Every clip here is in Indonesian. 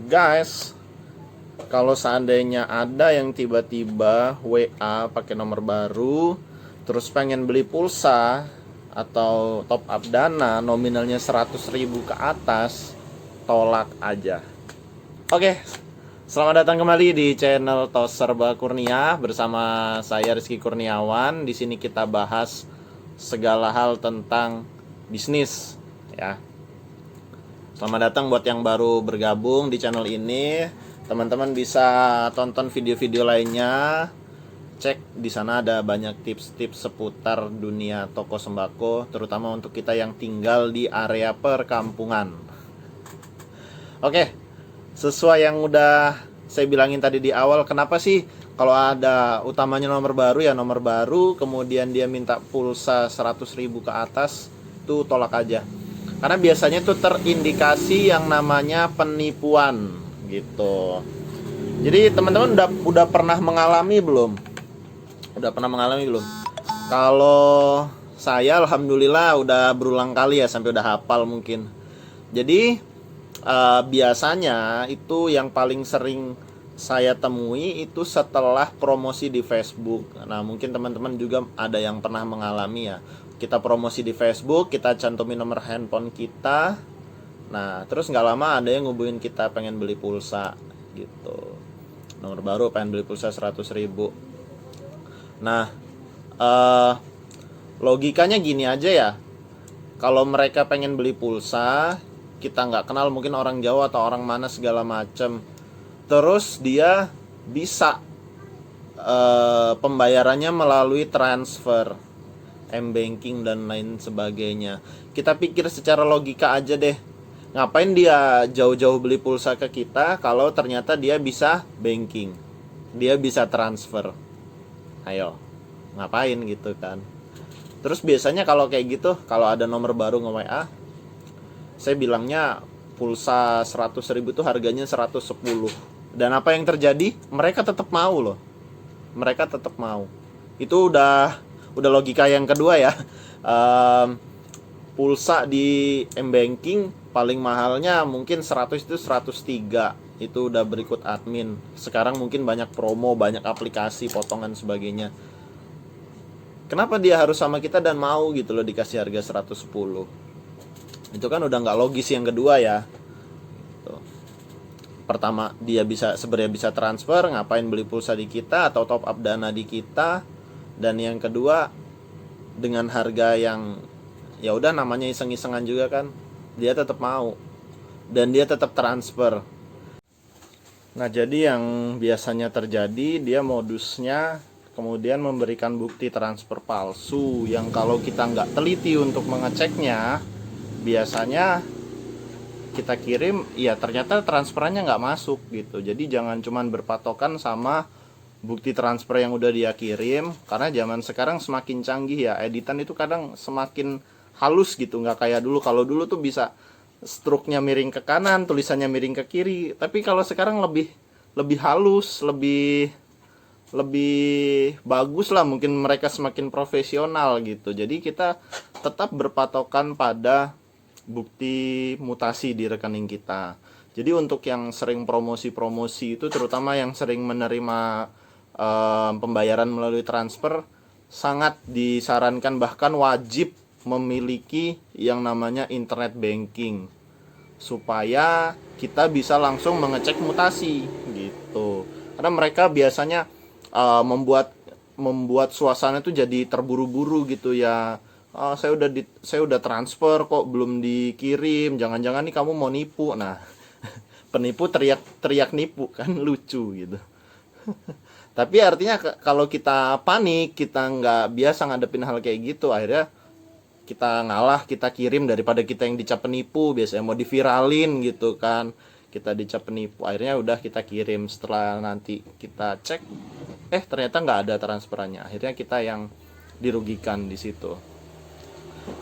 Guys, kalau seandainya ada yang tiba-tiba WA pakai nomor baru, terus pengen beli pulsa atau top up dana nominalnya 100.000 ke atas, tolak aja. Oke, selamat datang kembali di channel Tos Serba Kurnia bersama saya Rizky Kurniawan. Di sini kita bahas segala hal tentang bisnis, ya. Selamat datang buat yang baru bergabung di channel ini. Teman-teman bisa tonton video-video lainnya. Cek di sana ada banyak tips-tips seputar dunia toko sembako, terutama untuk kita yang tinggal di area perkampungan. Oke, sesuai yang udah saya bilangin tadi di awal, kenapa sih kalau ada utamanya nomor baru ya nomor baru, kemudian dia minta pulsa 100.000 ke atas, tuh tolak aja. Karena biasanya tuh terindikasi yang namanya penipuan gitu. Jadi teman-teman udah pernah mengalami belum? Udah pernah mengalami belum? Kalau saya alhamdulillah udah berulang kali ya, sampai udah hafal mungkin. Jadi biasanya itu yang paling sering saya temui itu setelah promosi di Facebook. Nah, mungkin teman-teman juga ada yang pernah mengalami ya. Kita promosi di Facebook, kita cantumin nomor handphone kita. Nah, terus nggak lama ada yang ngubungin kita pengen beli pulsa gitu. Nomor baru pengen beli pulsa 100.000. Nah, logikanya gini aja ya. Kalau mereka pengen beli pulsa, kita nggak kenal, mungkin orang Jawa atau orang mana segala macem. Terus dia bisa pembayarannya melalui transfer, m-banking dan lain sebagainya. Kita pikir secara logika aja deh. Ngapain dia jauh-jauh beli pulsa ke kita kalau ternyata dia bisa banking, dia bisa transfer. Ayo, ngapain gitu kan. Terus biasanya kalau kayak gitu, kalau ada nomor baru nge-WA, saya bilangnya pulsa 100.000 itu harganya 110. Dan apa yang terjadi? Mereka tetap mau loh. Mereka tetap mau. Itu udah logika yang kedua ya. Pulsa di m-banking paling mahalnya mungkin 100 itu 103. Itu udah berikut admin. Sekarang mungkin banyak promo, banyak aplikasi, potongan sebagainya. Kenapa dia harus sama kita dan mau gitu loh dikasih harga 110? Itu kan udah nggak logis yang kedua ya. Pertama, dia sebenarnya bisa transfer, ngapain beli pulsa di kita atau top up dana di kita. Dan yang kedua, dengan harga yang ya udah namanya iseng-isengan juga kan, dia tetap mau dan dia tetap transfer. Nah, jadi yang biasanya terjadi, dia modusnya kemudian memberikan bukti transfer palsu yang kalau kita nggak teliti untuk mengeceknya, biasanya kita kirim, ya ternyata transferannya nggak masuk gitu. Jadi jangan cuman berpatokan sama bukti transfer yang udah dia kirim, karena zaman sekarang semakin canggih ya, editan itu kadang semakin halus gitu, nggak kayak dulu. Kalau dulu tuh bisa struknya miring ke kanan, tulisannya miring ke kiri, tapi kalau sekarang lebih halus, lebih bagus lah, mungkin mereka semakin profesional gitu. Jadi kita tetap berpatokan pada bukti mutasi di rekening kita. Jadi untuk yang sering promosi-promosi itu, terutama yang sering menerima pembayaran melalui transfer, sangat disarankan, bahkan wajib memiliki yang namanya internet banking supaya kita bisa langsung mengecek mutasi gitu. Karena mereka biasanya membuat suasana itu jadi terburu-buru gitu ya. Saya udah transfer kok belum dikirim, jangan-jangan nih kamu mau nipu. Nah, penipu teriak nipu kan lucu gitu. Tapi artinya kalau kita panik, kita nggak biasa ngadepin hal kayak gitu, akhirnya kita ngalah, kita kirim daripada kita yang dicap penipu. Biasanya mau diviralin gitu kan, kita dicap penipu, akhirnya udah kita kirim. Setelah nanti kita cek, ternyata nggak ada transferannya, akhirnya kita yang dirugikan di situ.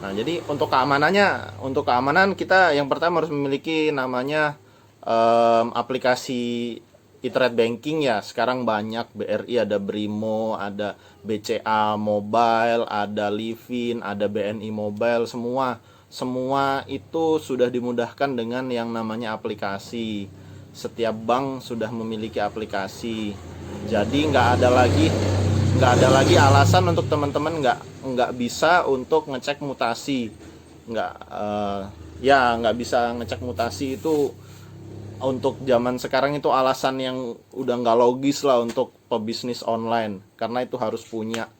Nah, jadi untuk keamanan kita yang pertama harus memiliki namanya aplikasi internet banking ya. Sekarang banyak, BRI ada, Brimo ada, BCA Mobile ada, Livin ada, BNI Mobile, semua itu sudah dimudahkan dengan yang namanya aplikasi. setiap bank sudah memiliki aplikasi. Jadi nggak ada lagi alasan untuk teman-teman nggak bisa untuk ngecek mutasi. Nggak bisa ngecek mutasi itu untuk zaman sekarang itu alasan yang udah nggak logis lah untuk pebisnis online, karena itu harus punya.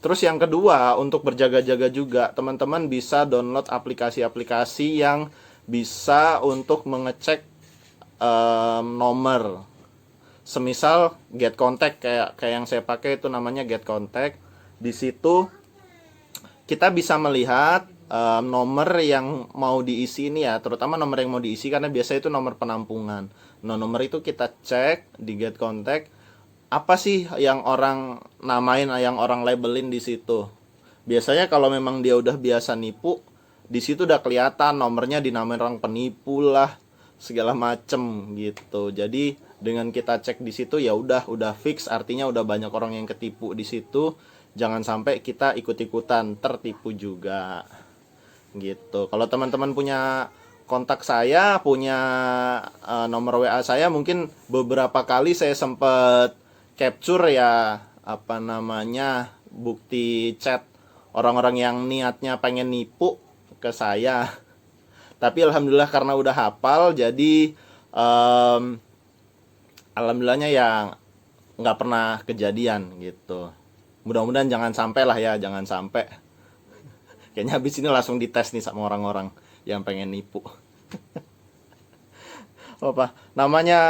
Terus yang kedua, untuk berjaga-jaga juga, teman-teman bisa download aplikasi-aplikasi yang bisa untuk mengecek nomor. Semisal Get Contact, kayak yang saya pakai itu namanya Get Contact. Di situ kita bisa melihat nomor yang mau diisi ini ya, terutama nomor yang mau diisi karena biasa itu nomor penampungan. Nah, nomor itu kita cek di Get Contact, apa sih yang orang namain, yang orang labelin di situ. Biasanya kalau memang dia udah biasa nipu, di situ udah kelihatan nomornya dinamain orang penipu lah, segala macem gitu. Jadi dengan kita cek di situ ya udah fix, artinya udah banyak orang yang ketipu di situ. Jangan sampai kita ikut-ikutan tertipu juga. Gitu. Kalau teman-teman punya kontak saya, punya nomor WA saya, mungkin beberapa kali saya sempat capture ya, bukti chat orang-orang yang niatnya pengen nipu ke saya. Tapi alhamdulillah karena udah hafal, jadi alhamdulillahnya ya nggak pernah kejadian gitu. Mudah-mudahan jangan sampai lah ya, jangan sampai. Kayaknya habis ini langsung dites nih sama orang-orang yang pengen nipu. Apa namanya,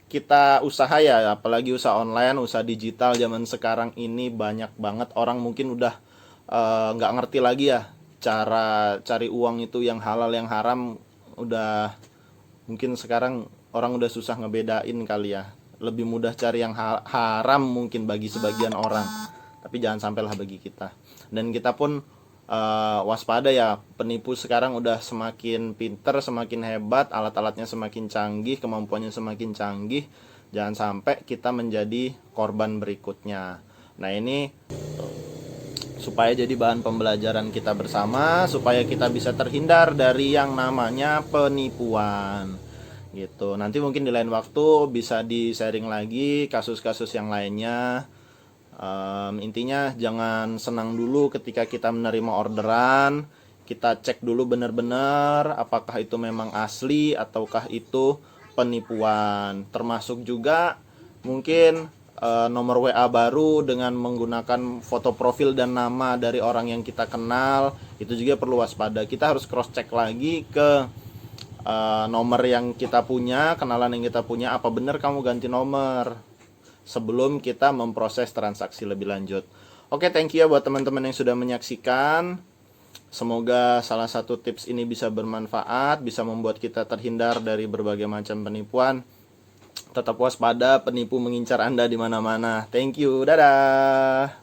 kita usaha ya, apalagi usaha online, usaha digital zaman sekarang ini banyak banget orang mungkin udah nggak ngerti lagi ya cara cari uang itu yang halal yang haram. Udah mungkin sekarang orang udah susah ngebedain kali ya, lebih mudah cari yang haram mungkin bagi sebagian orang, tapi jangan sampailah bagi kita. Dan kita pun waspada ya, penipu sekarang udah semakin pinter, semakin hebat, alat-alatnya semakin canggih, kemampuannya semakin canggih. Jangan sampai kita menjadi korban berikutnya. Nah, ini supaya jadi bahan pembelajaran kita bersama, supaya kita bisa terhindar dari yang namanya penipuan gitu. Nanti mungkin di lain waktu bisa di-sharing lagi kasus-kasus yang lainnya. Intinya jangan senang dulu ketika kita menerima orderan. Kita cek dulu benar-benar apakah itu memang asli ataukah itu penipuan. Termasuk juga mungkin nomor WA baru dengan menggunakan foto profil dan nama dari orang yang kita kenal, itu juga perlu waspada. Kita harus cross check lagi ke nomor yang kita punya, kenalan yang kita punya, apa benar kamu ganti nomor, sebelum kita memproses transaksi lebih lanjut. Oke, thank you ya buat teman-teman yang sudah menyaksikan. Semoga salah satu tips ini bisa bermanfaat, bisa membuat kita terhindar dari berbagai macam penipuan. Tetap waspada, penipu mengincar Anda di mana-mana. Thank you, dadah.